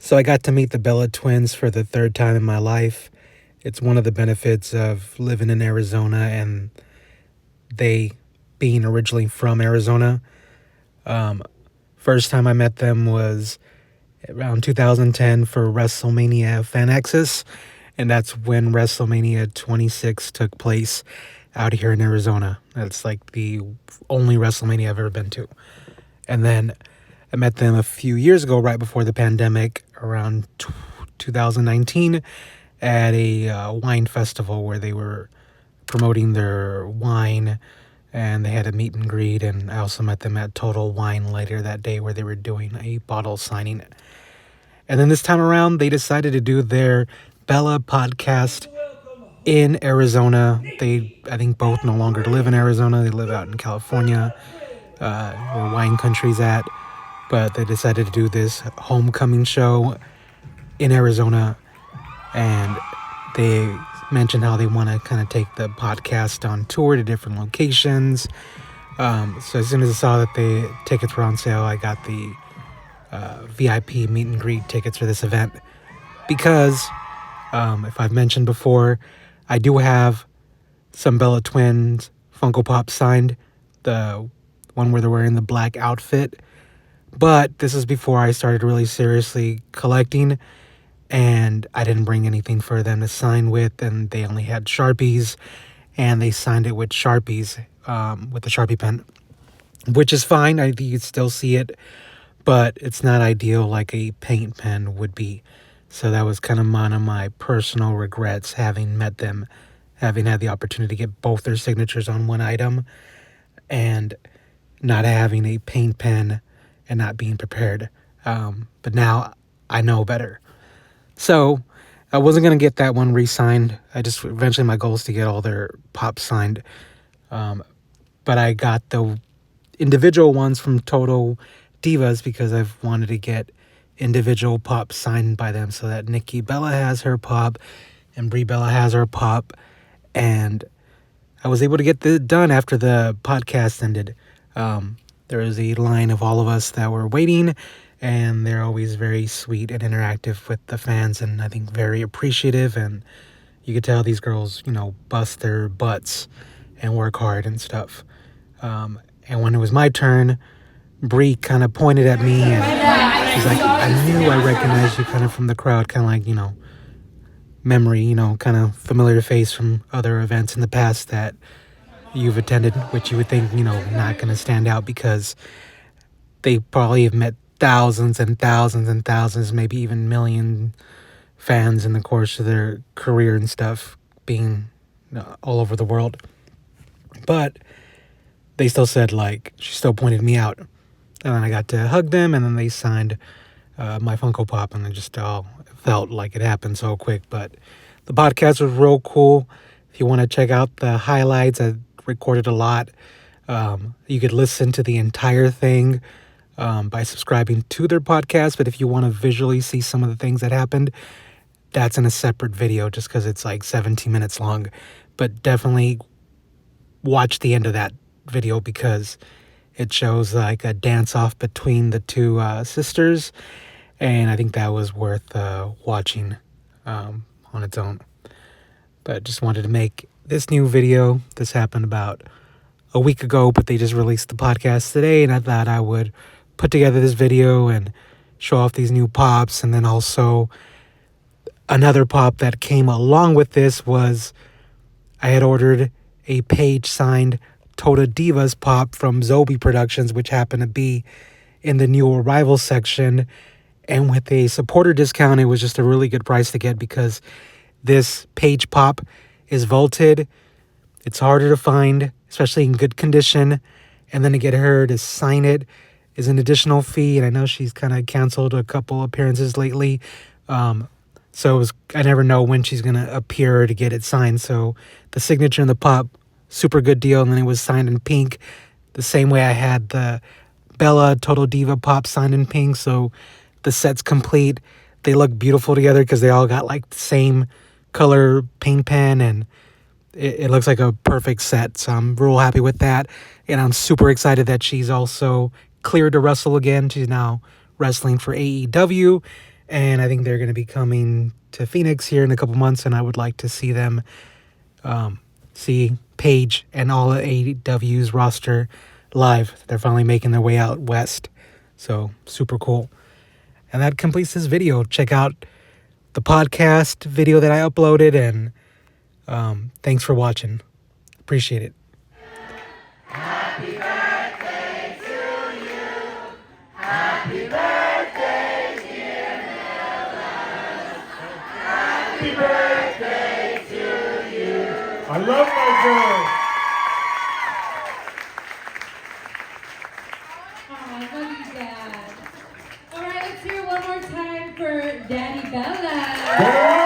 So I got to meet the Bella twins for the third time in my life. It's one of the benefits of living in Arizona and they being originally from Arizona. First time I met them was around 2010 for WrestleMania Fan Access, and that's when WrestleMania 26 took place out here in Arizona. That's like the only WrestleMania I've ever been to. And then I met them a few years ago, right before the pandemic, around 2019, at a wine festival where they were promoting their wine, and they had a meet and greet. And I also met them at Total Wine later that day where they were doing a bottle signing. And then this time around, they decided to do their Bella podcast in Arizona. They, I think, both no longer live in Arizona. They live out in California, where wine country's at. But they decided to do this homecoming show in Arizona. And they mentioned how they want to kind of take the podcast on tour to different locations. So as soon as I saw that the tickets were on sale, I got the VIP meet and greet tickets for this event. Because, if I've mentioned before, I do have some Bella Twins Funko Pops signed. The one where they're wearing the black outfit. But this is before I started really seriously collecting, and I didn't bring anything for them to sign with, and they only had Sharpies, and they signed it with Sharpies, with the Sharpie pen, which is fine. I think you can still see it, but it's not ideal like a paint pen would be. So that was kind of one of my personal regrets, having met them, having had the opportunity to get both their signatures on one item, and not having a paint pen and not being prepared. But now I know better. So I wasn't going to get that one re-signed. Eventually my goal is to get all their pops signed. But I got the individual ones from Total Divas because I've wanted to get individual pops signed by them so that Nikki Bella has her pop and Brie Bella has her pop. And I was able to get this done after the podcast ended. There was a line of all of us that were waiting, and they're always very sweet and interactive with the fans, and I think very appreciative. And you could tell these girls, bust their butts and work hard and stuff. And when it was my turn, Brie kind of pointed at me, and she's like, I knew I recognized you kind of from the crowd, kind of like, memory, kind of familiar face from other events in the past that you've attended, which you would think, not going to stand out because they probably have met thousands and thousands and thousands, maybe even million fans in the course of their career and stuff, being all over the world. But they still said, she still pointed me out. And then I got to hug them, and then they signed my Funko Pop, and it just all felt like it happened so quick. But the podcast was real cool. If you want to check out the highlights, I recorded a lot. You could listen to the entire thing by subscribing to their podcast, but if you want to visually see some of the things that happened, that's in a separate video just because it's like 17 minutes long. But definitely watch the end of that video because it shows like a dance-off between the two sisters, and I think that was worth watching on its own. But just wanted to make this new video. This happened about a week ago, but they just released the podcast today, and I thought I would put together this video and show off these new pops. And then also another pop that came along with this was I had ordered a Paige signed Total Divas pop from Zobi Productions, which happened to be in the new arrival section. And with a supporter discount, it was just a really good price to get because this Paige pop is vaulted. It's harder to find, especially in good condition. And then to get her to sign it is an additional fee. And I know she's kind of canceled a couple appearances lately. So I never know when she's going to appear to get it signed. So the signature in the pop, super good deal. And then it was signed in pink, the same way I had the Bella Total Diva pop signed in pink. So the set's complete. They look beautiful together because they all got like the same color paint pen, and it looks like a perfect set. So I'm real happy with that. And I'm super excited that she's also cleared to wrestle again. She's now wrestling for AEW. And I think they're going to be coming to Phoenix here in a couple months, and I would like to see them see Paige and all of AEW's roster live. They're finally making their way out west. So super cool. And that completes this video. Check out the podcast video that I uploaded, and thanks for watching. Appreciate it. Happy birthday to you. Happy birthday, dear Nella. Happy birthday to you. I love my girl. Oh, I love you, Dad. All right, let's hear it one more time for Daddy Bella.